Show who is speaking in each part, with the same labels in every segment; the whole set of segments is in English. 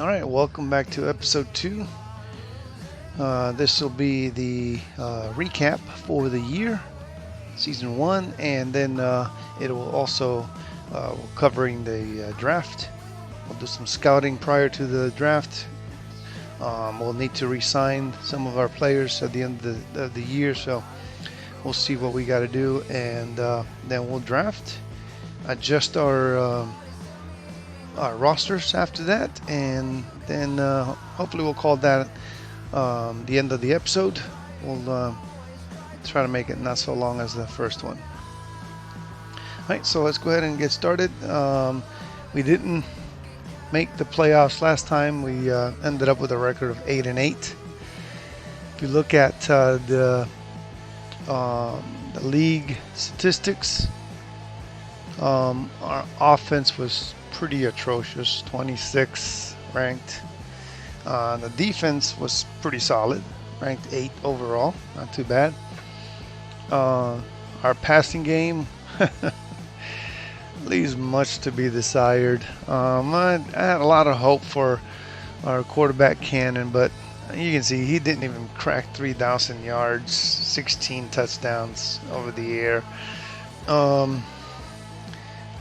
Speaker 1: All right, welcome back to episode 2. This will be the recap for the year, season 1, and then it will also covering the draft. We'll do some scouting prior to the draft. We'll need to re-sign some of our players at the end of the year, so we'll see what we got to do, and then we'll draft, adjust our rosters after that, and then hopefully we'll call that the end of the episode. We'll try to make it not so long as the first one. Alright, so let's go ahead and get started. We didn't make the playoffs last time. We ended up with a record of 8-8. If you look at the league statistics, our offense was pretty atrocious, 26 ranked. The defense was pretty solid, ranked 8 overall, not too bad. Our passing game leaves much to be desired. I had a lot of hope for our quarterback Cannon, but you can see he didn't even crack 3,000 yards, 16 touchdowns over the air.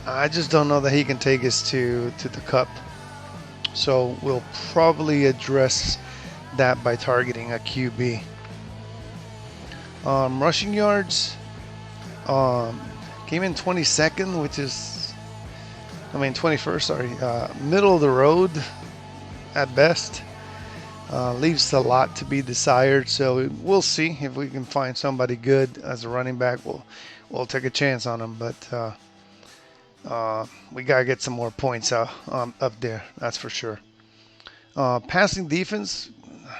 Speaker 1: I just don't know that he can take us to the cup. So we'll probably address that by targeting a QB. Rushing yards came in 22nd, which is, 21st, sorry, middle of the road at best. Leaves a lot to be desired, so we'll see if we can find somebody good as a running back. We'll take a chance on him, but we gotta get some more points up there, that's for sure. Passing defense,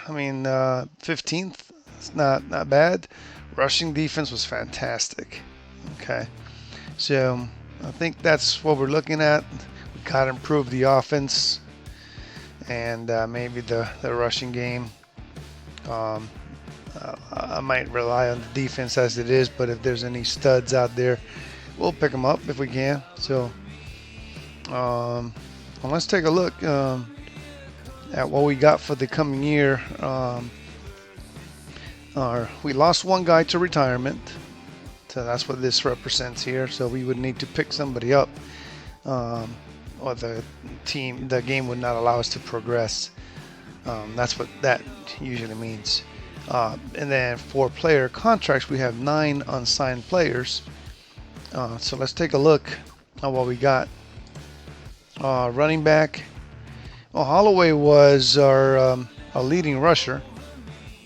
Speaker 1: 15th. It's not bad. Rushing defense was fantastic. Okay, so I think that's what we're looking at. We gotta improve the offense and maybe the rushing game. I might rely on the defense as it is, but if there's any studs out there, we'll pick them up if we can. So let's take a look at what we got for the coming year. We lost one guy to retirement, so that's what this represents here. So we would need to pick somebody up, or the game would not allow us to progress. That's what that usually means. And then for player contracts, we have 9 unsigned players. So let's take a look at what we got. Running back. Well, Holloway was our leading rusher,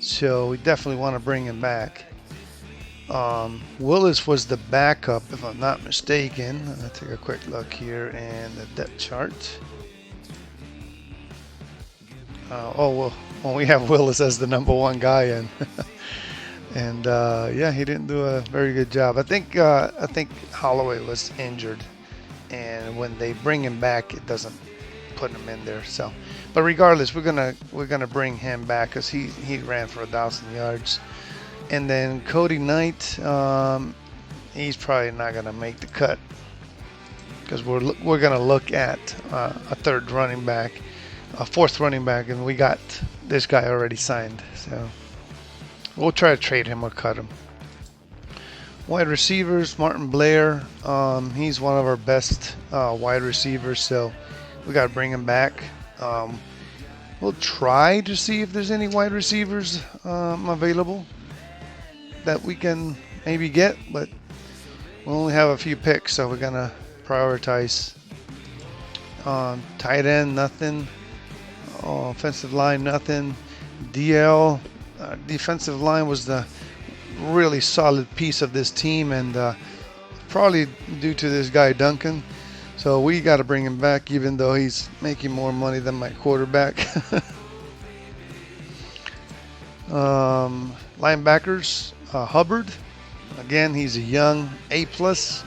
Speaker 1: so we definitely want to bring him back. Willis was the backup, if I'm not mistaken. I'll take a quick look here in the depth chart. We have Willis as the number 1 guy, and and he didn't do a very good job. I think Holloway was injured, and when they bring him back, it doesn't put him in there. So, but regardless, we're gonna bring him back because he ran for 1,000 yards. And then Cody Knight, he's probably not gonna make the cut because we're gonna look at a third running back, a fourth running back, and we got this guy already signed. So we'll try to trade him or cut him. Wide receivers, Martin Blair. He's one of our best wide receivers, so we got to bring him back. We'll try to see if there's any wide receivers available that we can maybe get, but we only have a few picks, so we're going to prioritize. Tight end, nothing. Offensive line, nothing. DL, defensive line was the really solid piece of this team, and probably due to this guy Duncan. So we got to bring him back, even though he's making more money than my quarterback. Linebackers, Hubbard. Again, he's a young A+.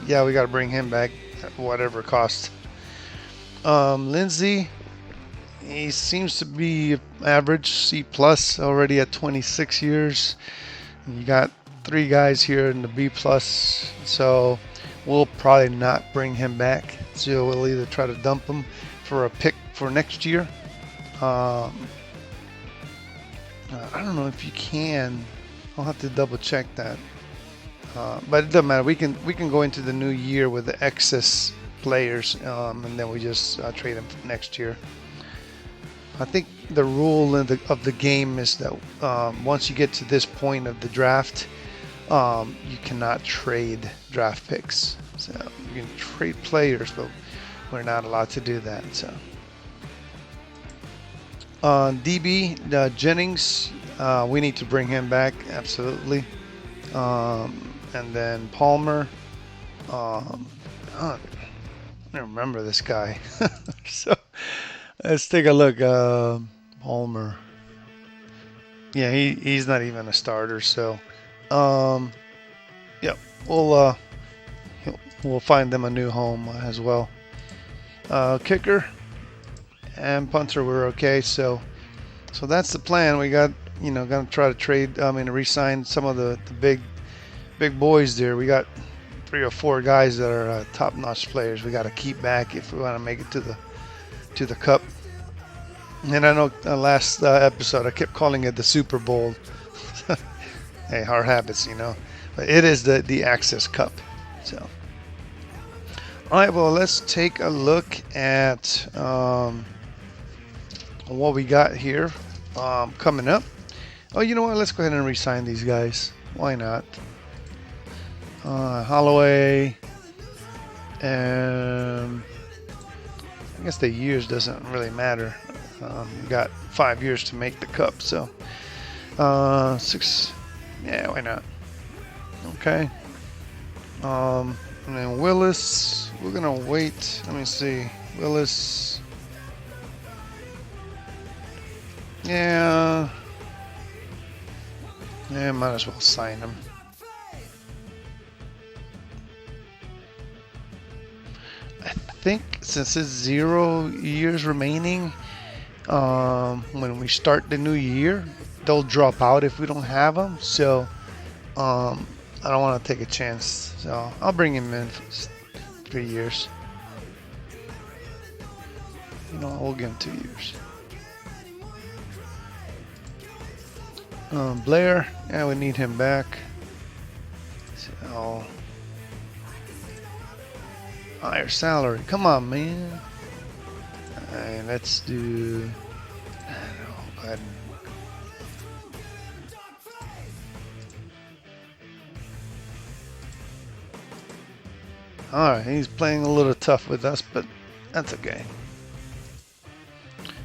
Speaker 1: Yeah, we got to bring him back at whatever cost. Lindsey, he seems to be average, C+ already at 26 years. You got 3 guys here in the B+, so we'll probably not bring him back. So we'll either try to dump him for a pick for next year, I don't know if you can. I'll have to double check that. But it doesn't matter. We can go into the new year with the excess players, and then we just trade them for next year. I think the rule of the game is that once you get to this point of the draft, you cannot trade draft picks. So you can trade players, but we're not allowed to do that. So DB Jennings, we need to bring him back, absolutely. And then Palmer. I don't remember this guy. So let's take a look. Palmer. Yeah, he's not even a starter. So, yeah, we'll find them a new home as well. Kicker and punter were okay. So that's the plan. We got, gonna try to trade. Re-sign some of the big boys there. We got 3 or 4 guys that are top-notch players. We got to keep back if we want to make it to the Cup. And I know last episode I kept calling it the Super Bowl. Hey, hard habits, But it is the Access Cup. So, all right. Well, let's take a look at what we got here coming up. Oh, you know what? Let's go ahead and re-sign these guys. Why not? Holloway, and I guess the years doesn't really matter. We got 5 years to make the Cup, so 6. Yeah, why not? Okay. And then Willis, we're gonna wait. Let me see, Willis. Yeah, might as well sign him. I think since it's 0 years remaining, when we start the new year, they'll drop out if we don't have them. So I don't want to take a chance. So I'll bring him in for 3 years. We'll give him 2 years. Blair, yeah, we need him back. So higher salary. Come on, man. Alright, let's do. Alright, he's playing a little tough with us, but that's okay.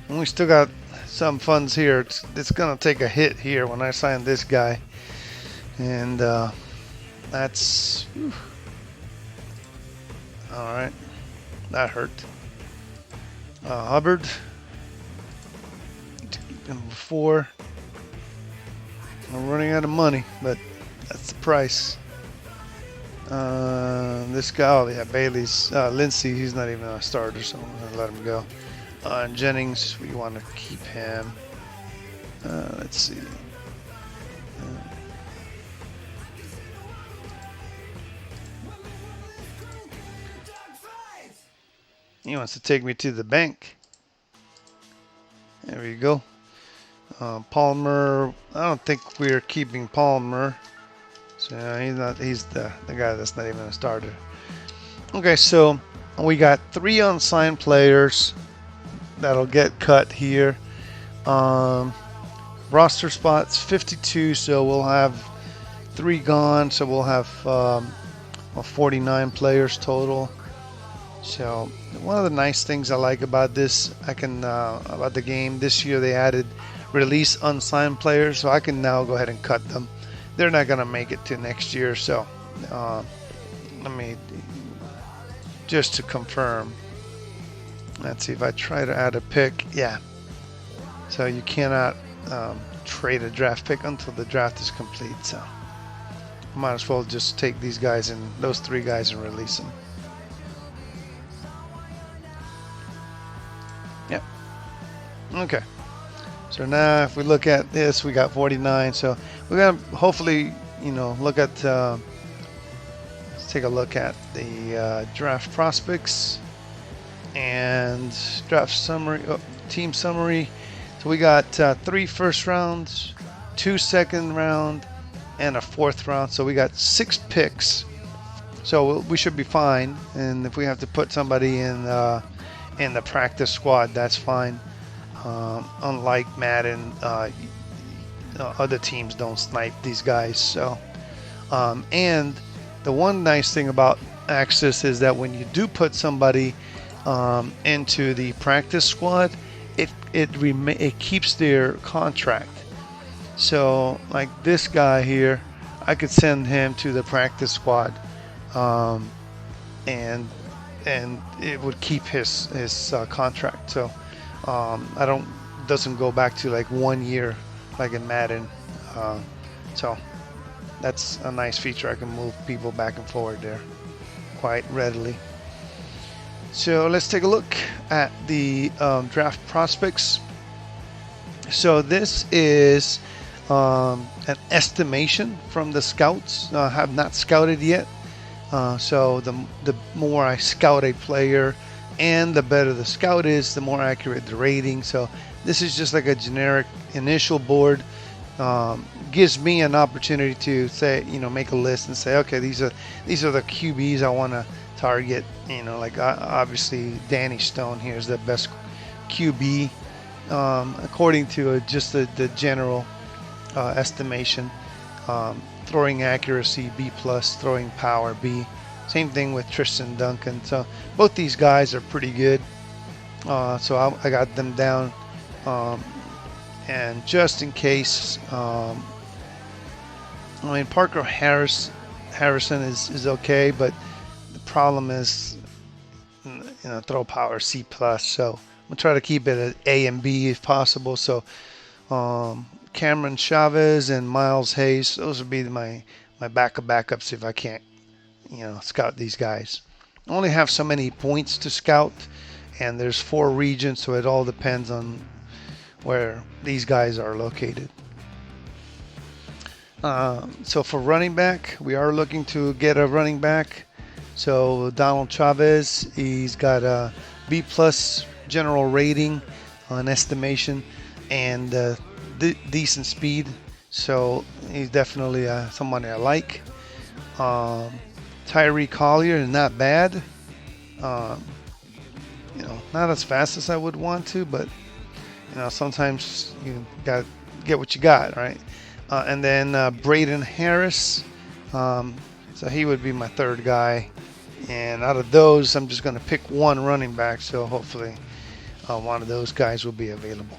Speaker 1: And we still got some funds here. It's gonna take a hit here when I sign this guy, and that's. Whew. All right, that hurt. Hubbard, number 4. I'm running out of money, but that's the price. This guy, oh yeah, Bailey's, Lindsey, he's not even a starter, so I'm gonna let him go. And Jennings, we want to keep him. Let's see. He wants to take me to the bank. There we go. Palmer, I don't think we're keeping Palmer. So he's the guy that's not even a starter. Okay, so we got 3 unsigned players that'll get cut here. Roster spots 52, so we'll have 3 gone, so we'll have 49 players total. So one of the nice things I like about this, about the game this year, they added release unsigned players, so I can now go ahead and cut them. They're not gonna make it to next year, so let me just to confirm. Let's see if I try to add a pick. Yeah. So you cannot trade a draft pick until the draft is complete. So might as well just take these guys and those 3 guys and release them. Yep. Okay. So now if we look at this, we got 49. So we're gonna hopefully, look at. Let's take a look at the draft prospects and draft summary, team summary. So we got 3 first rounds, 2 second round, and a 4th round. So we got 6 picks. So we should be fine. And if we have to put somebody in the practice squad, that's fine. Unlike Madden, other teams don't snipe these guys. So, and the one nice thing about Axis is that when you do put somebody into the practice squad, it keeps their contract. So, like this guy here, I could send him to the practice squad, and it would keep his contract. So, doesn't go back to like 1 year like in Madden. So that's a nice feature. I can move people back and forward there quite readily. So let's take a look at the draft prospects. So this is an estimation from the scouts. I have not scouted yet. So the more I scout a player and the better the scout is, the more accurate the rating. So this is just like a generic initial board. Gives me an opportunity to say, make a list and say, okay, these are the QBs I want to target. Like obviously Danny Stone here is the best QB according to just the general estimation. Throwing accuracy B+, throwing power B. Same thing with Tristan Duncan. So both these guys are pretty good. So I got them down. And just in case, Parker Harrison is okay, but the problem is, throw power C+. So I'm gonna try to keep it at A and B if possible. So Cameron Chavez and Miles Hayes, those would be my backups if I can't, scout these guys. I only have so many points to scout, and there's 4 regions, so it all depends on where these guys are located. So for running back, we are looking to get a running back. So Donald Chavez, he's got a B+ general rating on estimation and decent speed. So he's definitely someone I like. Tyree Collier is not bad. Not as fast as I would want to, but sometimes you got to get what you got, right? And then Braden Harris. So he would be my 3rd guy. And out of those, I'm just going to pick one running back. So hopefully one of those guys will be available.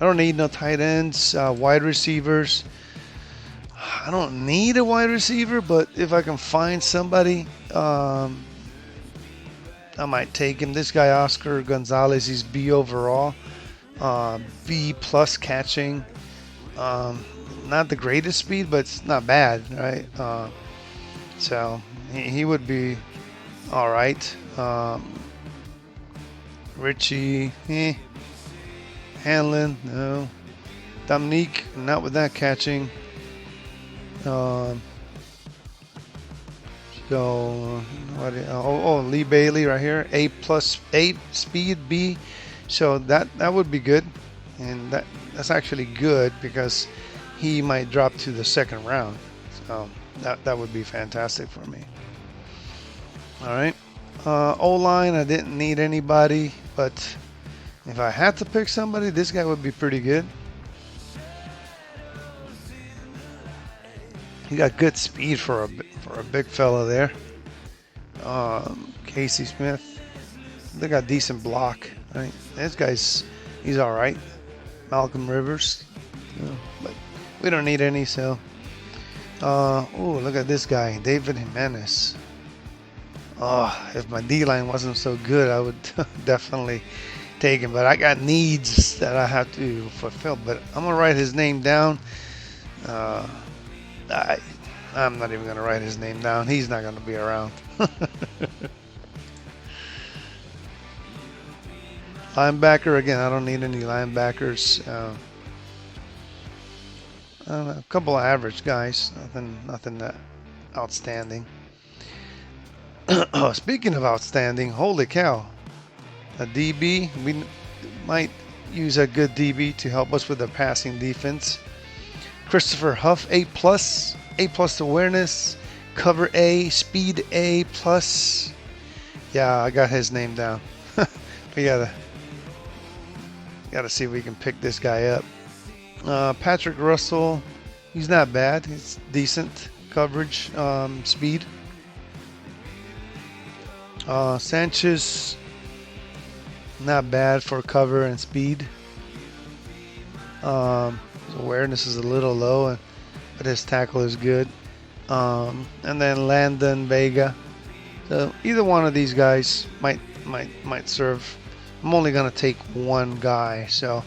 Speaker 1: I don't need no tight ends, wide receivers. I don't need a wide receiver, but if I can find somebody, I might take him. This guy, Oscar Gonzalez, he's B overall, B+ catching. Not the greatest speed, but it's not bad, right? So he would be all right. Richie, Hanlon, no. Dominique, not with that catching. Lee Bailey right here, A+ speed B. So that would be good, and that's actually good because he might drop to the 2nd round. So that would be fantastic for me. All right. O-line, I didn't need anybody, but if I had to pick somebody, this guy would be pretty good. He got good speed for a big fella there. Casey Smith, they got decent block. Right? This guy's, he's all right. Malcolm Rivers, but we don't need any. So, look at this guy, David Jimenez. If my D-line wasn't so good, I would definitely take him. But I got needs that I have to fulfill. But I'm gonna write his name down. I'm not even gonna write his name down. He's not gonna be around. Linebacker again. I don't need any linebackers. A couple of average guys. Nothing that outstanding. Speaking of outstanding, holy cow! A DB. We might use a good DB to help us with the passing defense. Christopher Huff, A+, A+ awareness, cover A, speed A+. Yeah, I got his name down. We gotta see if we can pick this guy up. Patrick Russell, he's not bad. He's decent coverage, speed. Sanchez, not bad for cover and speed. His awareness is a little low, but his tackle is good. And then Landon Vega. So either one of these guys might serve. I'm only gonna take one guy, so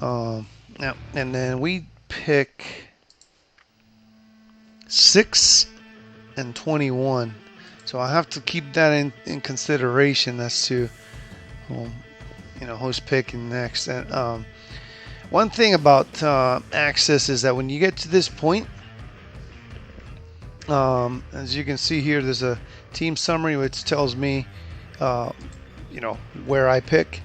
Speaker 1: yeah. And then we pick 6 and 21. So I have to keep that in consideration as to who's picking next. And one thing about access is that when you get to this point, as you can see here, there's a team summary which tells me where I pick.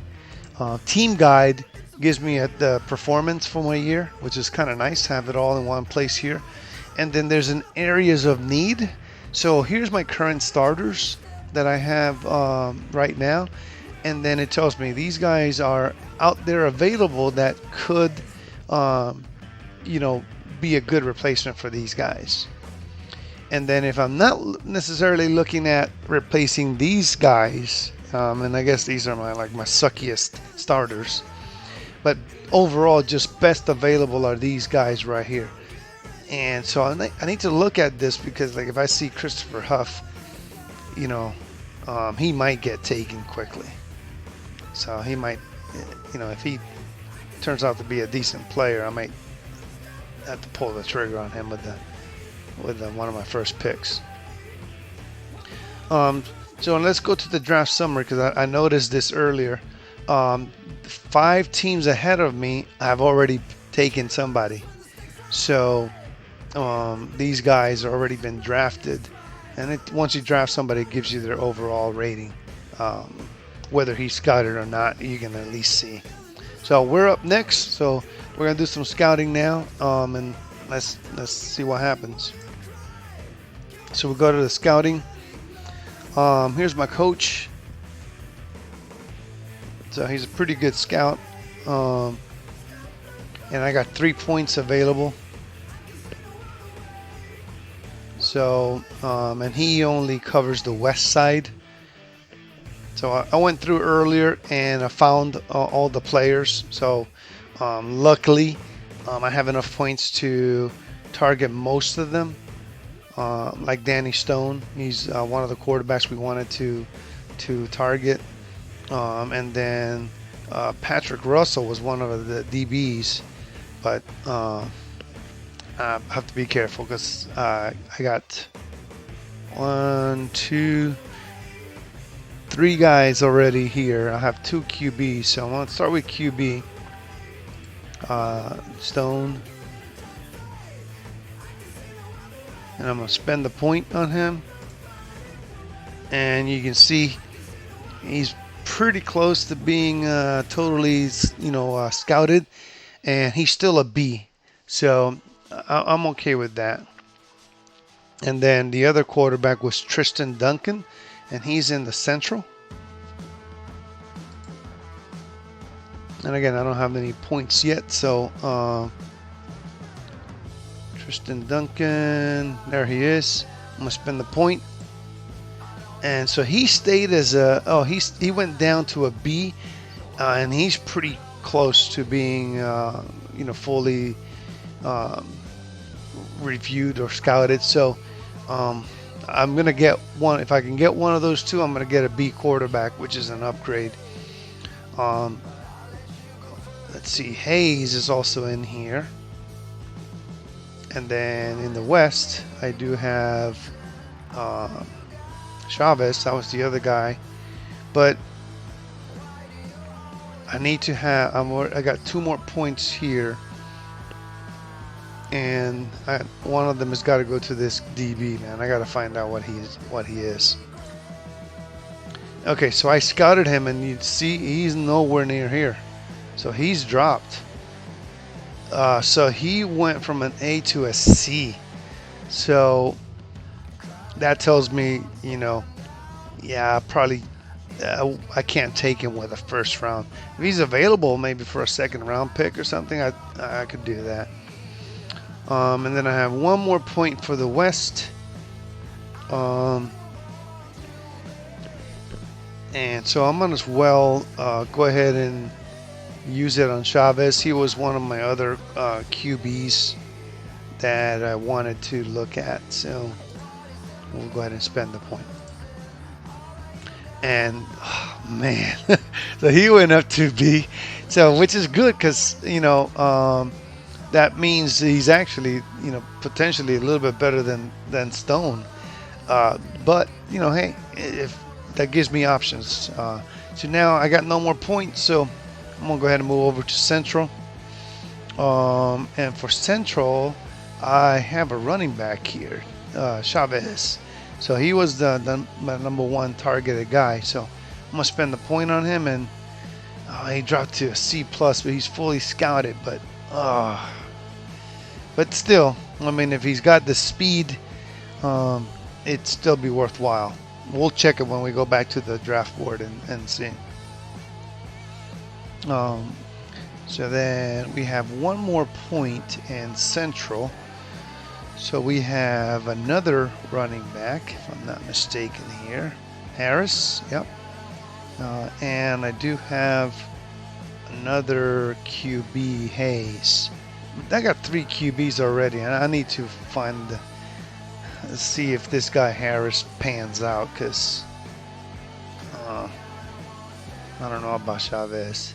Speaker 1: Team guide gives me the performance for my year, which is kind of nice. Have it all in one place here. And then there's an areas of need. So here's my current starters that I have right now, and then it tells me these guys are out there available that could be a good replacement for these guys. And then if I'm not necessarily looking at replacing these guys, and I guess these are my suckiest starters, but overall just best available are these guys right here. And so I need to look at this because if I see Christopher Huff, he might get taken quickly. So he might, if he turns out to be a decent player, I might have to pull the trigger on him with one of my first picks. So let's go to the draft summary because I noticed this earlier. 5 teams ahead of me have already taken somebody. So these guys have already been drafted, and once you draft somebody, it gives you their overall rating. Whether he's scouted or not, you can at least see. So we're up next, so we're gonna do some scouting now, and let's see what happens. So we'll go to the scouting. Here's my coach. So he's a pretty good scout, and I got 3 points available. So, and he only covers the west side. So I went through earlier and I found all the players. So luckily, I have enough points to target most of them. Like Danny Stone, he's one of the quarterbacks we wanted to target. And then Patrick Russell was one of the DBs, but I have to be careful because I got 1, 2, 3 guys already here. I have 2 QBs, so I'm going to start with QB. Stone. And I'm going to spend the point on him. And you can see he's pretty close to being totally, scouted. And he's still a B. So I'm okay with that. And then the other quarterback was Tristan Duncan, and he's in the Central. And again, I don't have any points yet, so Tristan Duncan, there he is. I'm gonna spend the point. And so he stayed as he went down to a B, and he's pretty close to being fully reviewed or scouted. So I'm gonna get one. If I can get one of those 2, I'm gonna get a B quarterback, which is an upgrade. Let's see, Hayes is also in here. And then in the West, I do have Chavez. That was the other guy. But I need to have, I got 2 more points here. And one of them has got to go to this DB, man. I got to find out what he is. Okay, so I scouted him, and you see he's nowhere near here. So he's dropped. So he went from an A to a C. So that tells me, you know, yeah, probably I can't take him with a first round. If he's available, maybe for a second round pick or something, I could do that. And then I have one more point for the West. And so I'm gonna as well go ahead and use it on Chavez. He was one of my other QBs that I wanted to look at, so we'll go ahead and spend the point. And oh, man, so he went up to B, so which is good because you know that means he's actually potentially a little bit better than Stone. But you know, hey, if that gives me options. So now I got no more points, so I'm gonna go ahead and move over to Central. And for Central, I have a running back here, Chavez. So he was my number one targeted guy. So I'm gonna spend the point on him, and he dropped to a C plus, but he's fully scouted. But still, I mean, if he's got the speed, it'd still be worthwhile. We'll check it when we go back to the draft board and see. So then we have one more point in Central. So we have another running back, if I'm not mistaken here. Harris, yep. And I do have another QB, Hayes. I got 3 QBs already, and I need to see if this guy Harris pans out, because I don't know about Chavez.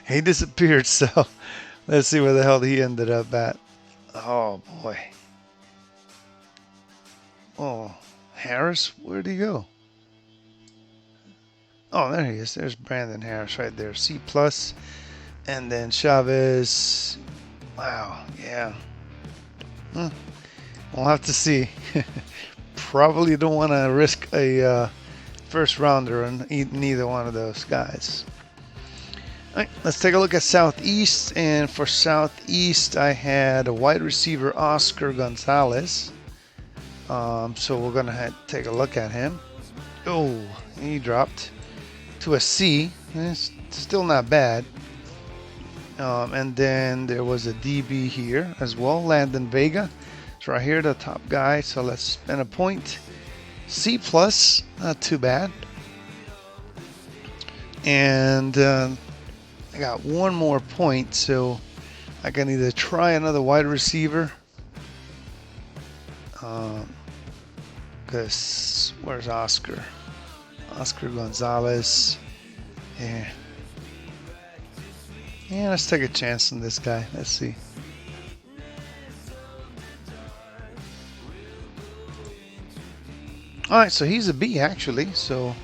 Speaker 1: He disappeared, so let's see where the hell he ended up at. Oh boy. Oh, Harris, where'd he go? Oh, there he is. There's Brandon Harris right there. C plus. And then Chavez. Wow, yeah. We'll have to see. Probably don't want to risk a first rounder on neither one of those guys. All right, let's take a look at Southeast. And for Southeast, I had a wide receiver, Oscar Gonzalez. So we're going to take a look at him. Oh, he dropped to a C. It's still not bad. And then there was a DB here as well, Landon Vega. It's right here, the top guy. So let's spend a point. C plus, not too bad. And I got one more point, so I can either try another wide receiver. Because where's Oscar? Oscar Gonzalez. Yeah. Yeah, let's take a chance on this guy. Let's see. All right, so he's a B actually. So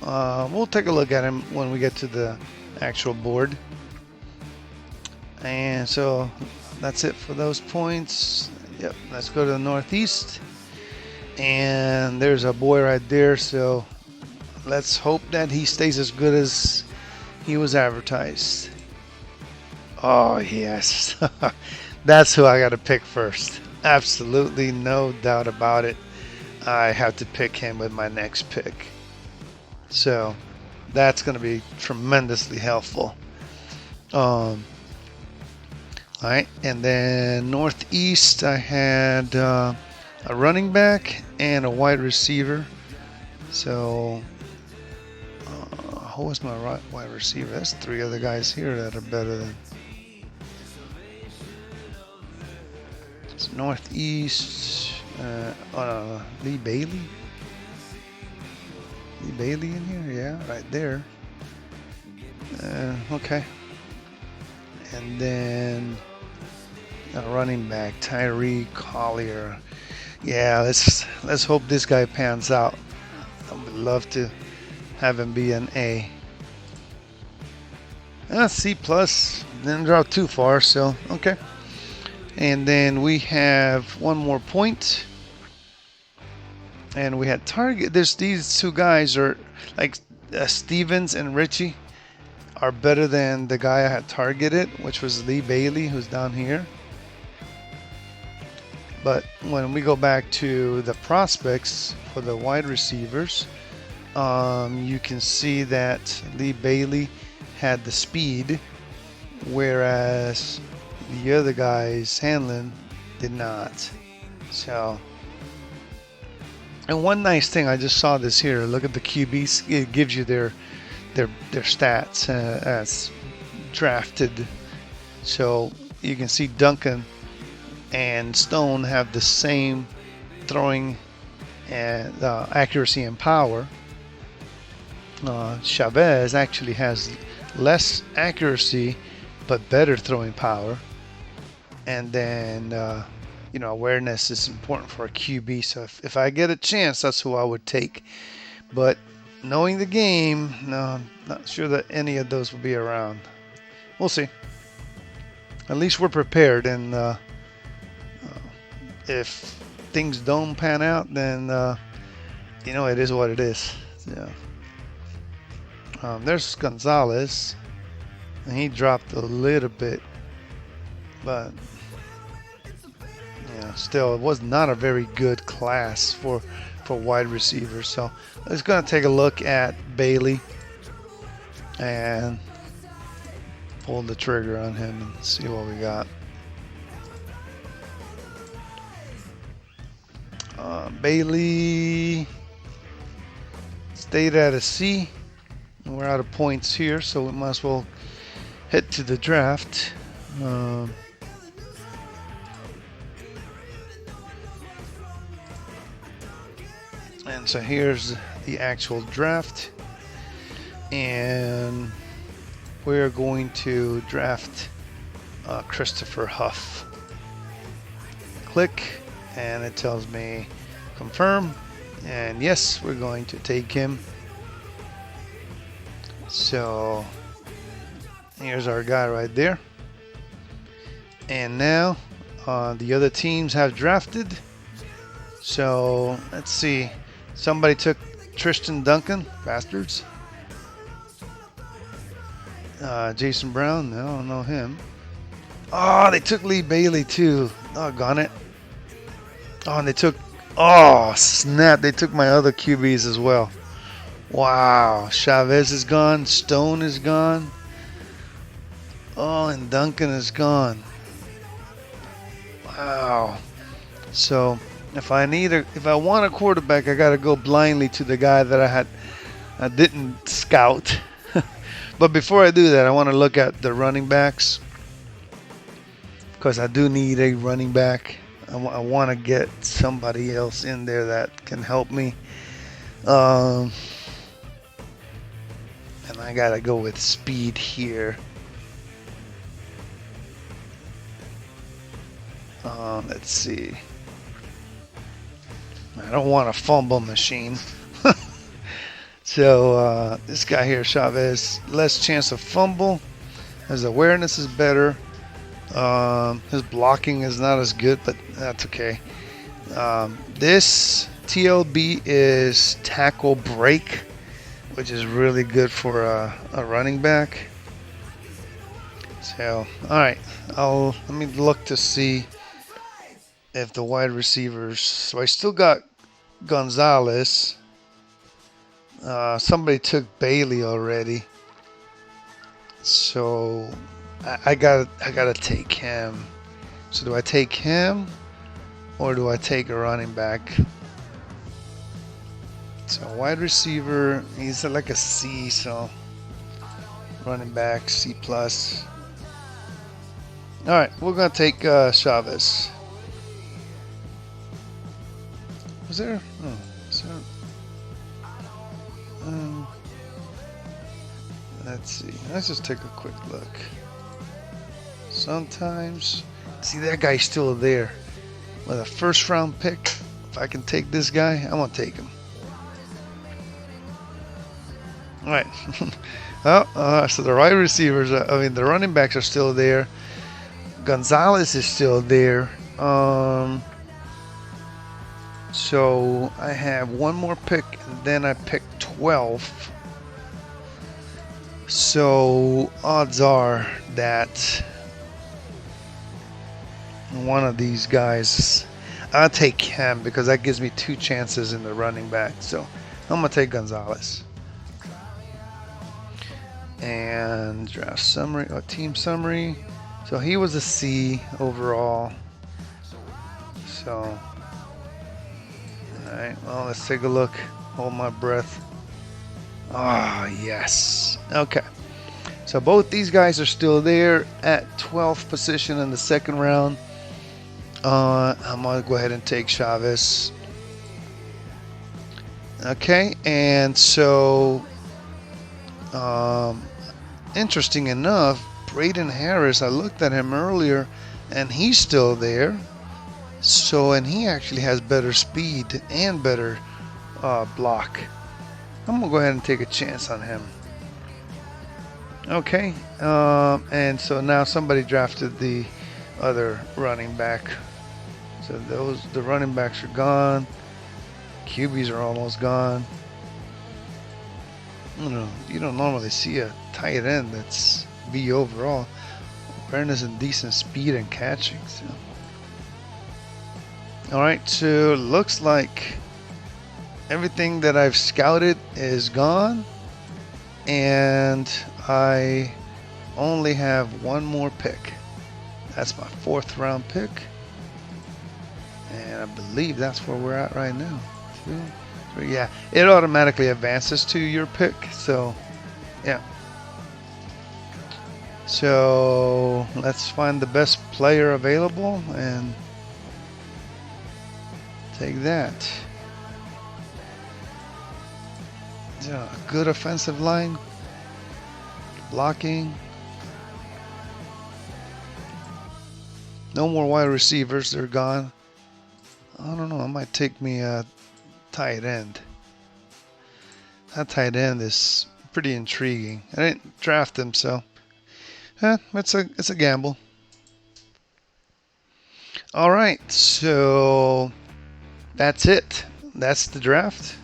Speaker 1: we'll take a look at him when we get to the actual board. And so that's it for those points. Yep, let's go to the Northeast. And there's a boy right there. So let's hope that he stays as good as he was advertised. Oh, yes. That's who I got to pick first. Absolutely no doubt about it. I have to pick him with my next pick. So that's going to be tremendously helpful. All right. And then Northeast, I had a running back and a wide receiver. So who was my wide receiver? There's 3 other guys here that are better than. It's Northeast. Lee Bailey. Lee Bailey in here? Yeah, right there. Okay. And then a running back, Tyree Collier. Yeah, let's hope this guy pans out. I would love to have him be an A. C plus. Didn't drop too far, so okay. And then we have one more point. And we had target. These 2 guys are like Stevens and Richie. are better than the guy I had targeted, which was Lee Bailey, who's down here. But when we go back to the prospects for the wide receivers, you can see that Lee Bailey had the speed, whereas the other guys, Hanlon, did not. So, and one nice thing, I just saw this here. Look at the QBs. It gives you their stats as drafted. So you can see Duncan and Stone have the same throwing and accuracy and power. Chavez actually has less accuracy but better throwing power. And then awareness is important for a QB. So if I get a chance, that's who I would take. But knowing the game, no, I'm not sure that any of those will be around. We'll see. At least we're prepared, and if things don't pan out, then it is what it is. Yeah. There's Gonzalez, and he dropped a little bit, but still, it was not a very good class for wide receivers. So let's going to take a look at Bailey and pull the trigger on him and see what we got. Bailey stayed at a C. And we're out of points here, so we might as well head to the draft. And so here's the actual draft, and we're going to draft Christopher Huff. Click, and it tells me confirm, and yes, we're going to take him. So here's our guy right there. And now the other teams have drafted. So let's see. Somebody took Tristan Duncan, bastards. Jason Brown, no, I don't know him. Oh, they took Lee Bailey too. Doggone it. Oh, and they took, oh snap, they took my other QBs as well. Wow, Chavez is gone, Stone is gone. Oh, and Duncan is gone. Wow. So if I want a quarterback, I gotta go blindly to the guy that I didn't scout. But before I do that, I want to look at the running backs, because I do need a running back. I want to get somebody else in there that can help me. And I gotta go with speed here. Let's see. I don't want a fumble machine. So this guy here, Chavez, less chance of fumble. His awareness is better. His blocking is not as good, but that's okay. This TLB is tackle break, which is really good for a running back. So, all right, let me look to see if the wide receivers. So I still got Gonzalez. Somebody took Bailey already, so I gotta take him. So do I take him, or do I take a running back? So wide receiver, he's like a C. So running back C+. All right, we're gonna take Chavez. Was there? Oh, is there? Let's see. Let's just take a quick look. Sometimes, see, that guy's still there. With a first round pick, if I can take this guy, I'm gonna take him. All right. So the wide receivers, the running backs are still there. Gonzalez is still there. So I have one more pick, and then I pick 12. So odds are that one of these guys, I'll take him because that gives me 2 chances in the running back. So I'm gonna take Gonzalez. And draft summary, team summary. So he was a C overall. So, all right, well, let's take a look. Hold my breath. Ah, yes. Okay. So both these guys are still there at 12th position in the second round. I'm going to go ahead and take Chavez. Okay, and so interesting enough, Braden Harris, I looked at him earlier, and he's still there. So, and he actually has better speed and better block. I'm going to go ahead and take a chance on him. Okay, and so now somebody drafted the other running back. So the running backs are gone. QBs are almost gone. You don't normally see a tight end that's B overall. Brenda's in decent speed and catching. So. All right, so looks like everything that I've scouted is gone, and I only have one more pick. That's my 4th round pick, and I believe that's where we're at right now. So, yeah, it automatically advances to your pick. So, yeah. So let's find the best player available and take that. Yeah, a good offensive line, blocking. No more wide receivers, they're gone. I don't know, I might take me a tight end. That tight end is pretty intriguing. I didn't draft him, so it's a gamble. All right, so that's it. That's the draft.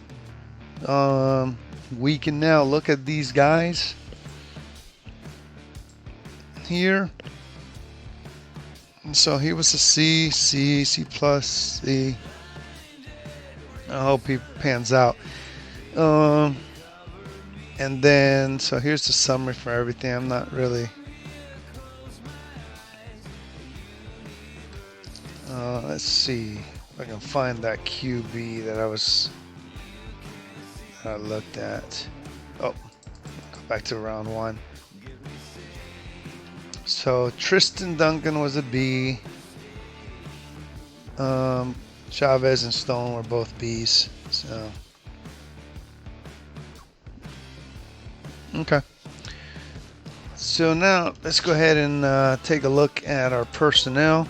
Speaker 1: We can now look at these guys here. And so he was a C, C, C plus, C. I hope he pans out. And then, so here's the summary for everything. I'm not really. Let's see if I can find that QB that I looked at. Oh, go back to round 1. So Tristan Duncan was a B. Chavez and Stone were both Bs. So okay. So now let's go ahead and take a look at our personnel.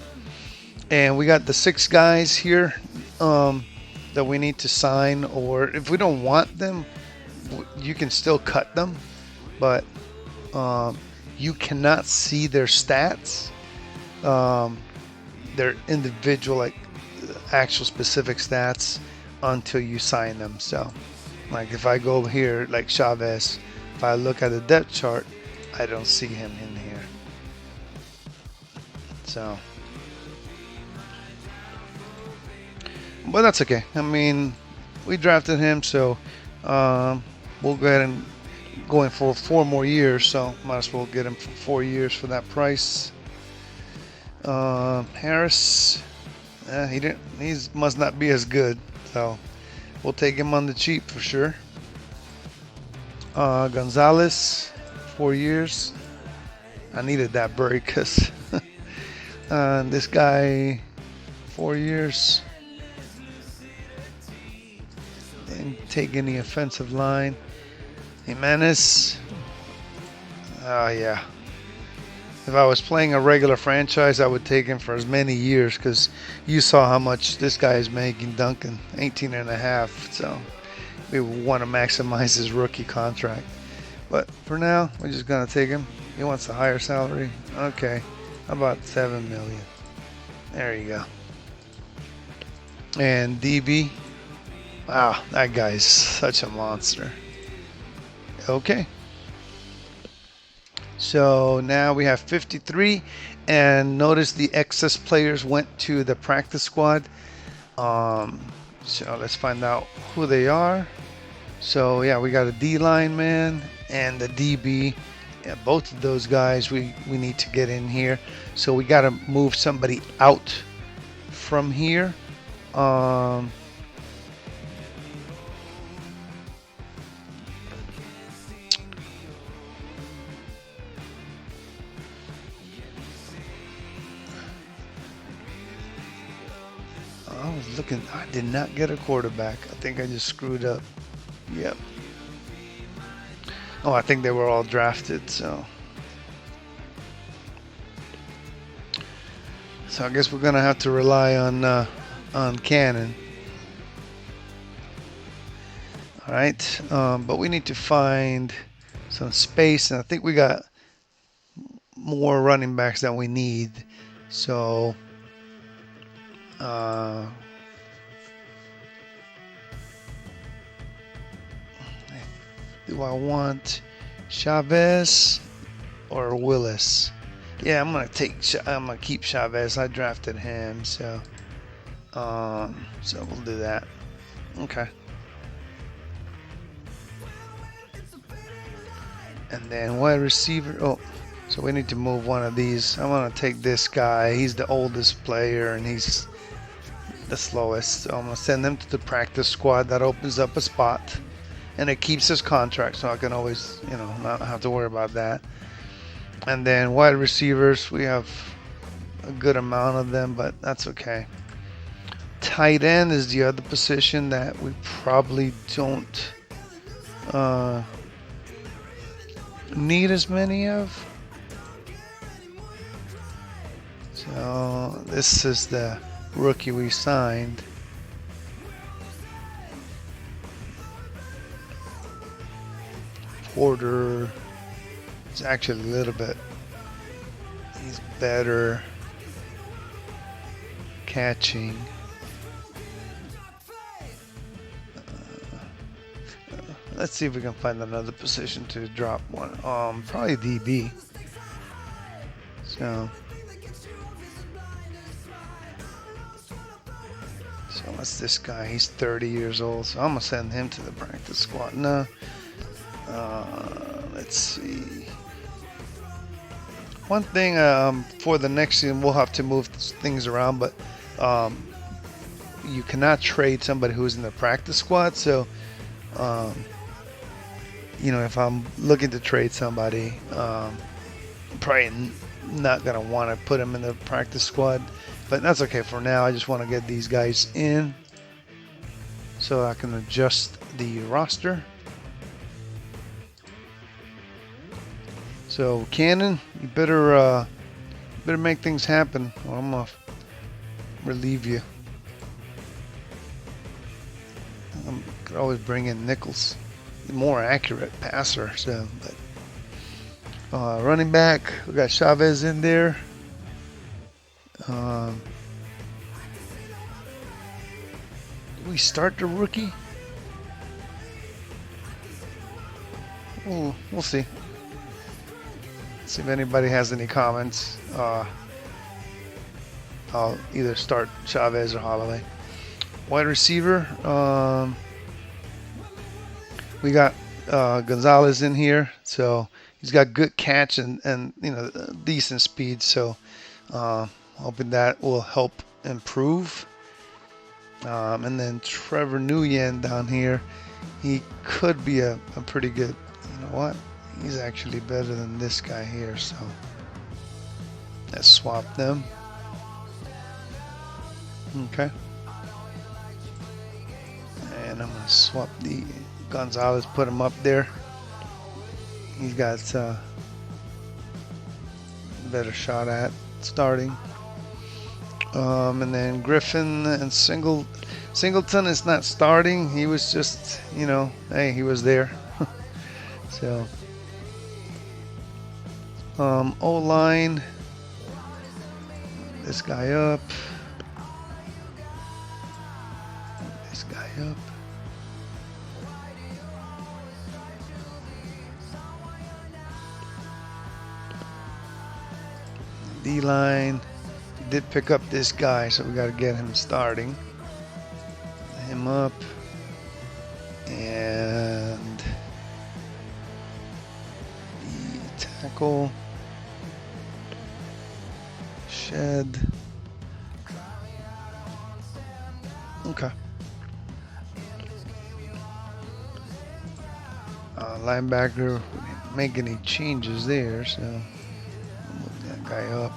Speaker 1: And we got the 6 guys here that we need to sign, or if we don't want them, you can still cut them, but you cannot see their stats, their individual, like actual specific stats, until you sign them. So, like if I go over here, like Chavez, if I look at the depth chart, I don't see him in here. So. But that's okay. I mean, we drafted him, so we'll go ahead and go in for 4 more years. So might as well get him for 4 years for that price. Harris, he must not be as good. So we'll take him on the cheap for sure. Gonzalez, 4 years. I needed that break because this guy, 4 years. Didn't take any offensive line. Jimenez. Oh, yeah. If I was playing a regular franchise, I would take him for as many years because you saw how much this guy is making, Duncan, 18 and a half. So we want to maximize his rookie contract. But for now, we're just going to take him. He wants a higher salary. Okay. How about $7 million? There you go. And DB. Wow, that guy's such a monster. Okay. So now we have 53, and notice the excess players went to the practice squad. So let's find out who they are. So yeah, we got a D line man and the DB. Yeah, both of those guys we need to get in here. So we got to move somebody out from here. I was looking. I did not get a quarterback. I think I just screwed up. Yep. Oh, I think they were all drafted. So I guess we're gonna have to rely on Cannon. All right. But we need to find some space, and I think we got more running backs than we need. So. Do I want Chavez or Willis? Yeah, I'm gonna keep Chavez. I drafted him, so we'll do that. Okay. And then wide receiver. Oh, so we need to move one of these. I want to take this guy. He's the oldest player and he's the slowest. So I'm gonna send him to the practice squad. That opens up a spot. And it keeps his contract, so I can always, not have to worry about that. And then wide receivers, we have a good amount of them, but that's okay. Tight end is the other position that we probably don't need as many of. So this is the rookie we signed. Porter is actually a little bit, he's better catching. Let's see if we can find another position to drop one. Probably DB. So what's this guy? He's 30 years old, so I'm gonna send him to the practice squad. No. Let's see. One thing for the next season, we'll have to move things around, but you cannot trade somebody who's in the practice squad. So, if I'm looking to trade somebody, probably not gonna want to put them in the practice squad, but that's okay for now. I just want to get these guys in so I can adjust the roster. So Cannon, you better make things happen, or I'm gonna relieve you. I could always bring in Nichols, more accurate passer. So, but running back, we got Chavez in there. Do we start the rookie? We'll see. See if anybody has any comments. I'll either start Chavez or Holloway. Wide receiver, we got Gonzalez in here, so he's got good catch and decent speed. So hoping that will help improve. And then Trevor Nguyen down here, he could be a pretty good. You know what? He's actually better than this guy here, so let's swap them. Okay. And I'm going to swap the Gonzalez, put him up there. He's got a better shot at starting. And then Griffin and Singleton is not starting. He was just, hey, he was there. So. O-line, this guy up, this guy up. D-line. Did pick up this guy, so we got to get him starting. Him up. And the tackle. Shed. Okay. Linebacker, we didn't make any changes there, so move that guy up.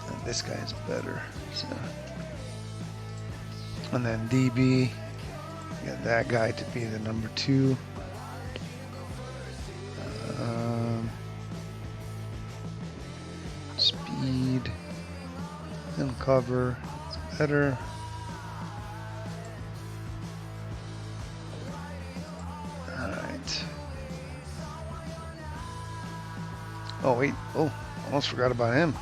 Speaker 1: And this guy's better. So. And then DB, got that guy to be the number 2. Speed and cover, it's better. Oh wait, almost forgot about him.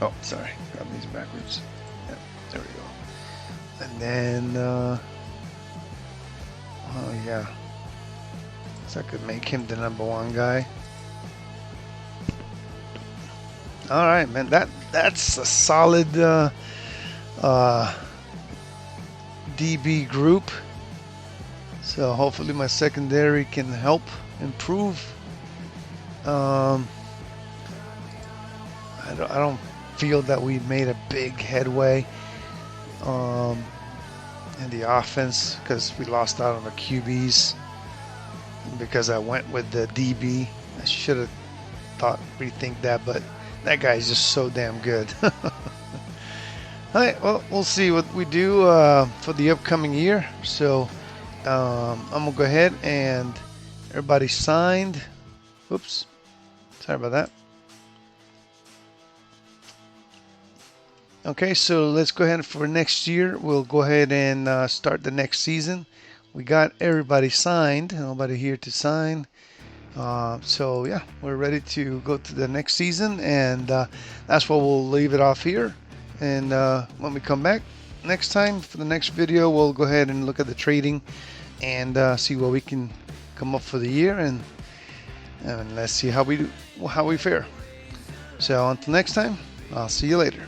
Speaker 1: Oh, sorry, got these backwards. Yeah, there we go. And then, oh yeah, so I could make him the number 1 guy. All right, man. That's a solid DB group. So hopefully my secondary can help improve. I don't feel that we made a big headway in the offense because we lost out on the QBs because I went with the DB. I should have rethink that, but that guy's just so damn good. All right, well, we'll see what we do for the upcoming year. So I'm gonna go ahead and everybody signed. Oops, sorry about that. Okay, so let's go ahead for next year. We'll go ahead and start the next season. We got everybody signed. Nobody here to sign. So yeah, we're ready to go to the next season, and that's where we'll leave it off here. And when we come back next time for the next video, we'll go ahead and look at the trading and see what we can come up for the year, and let's see how we fare. So until next time, I'll see you later.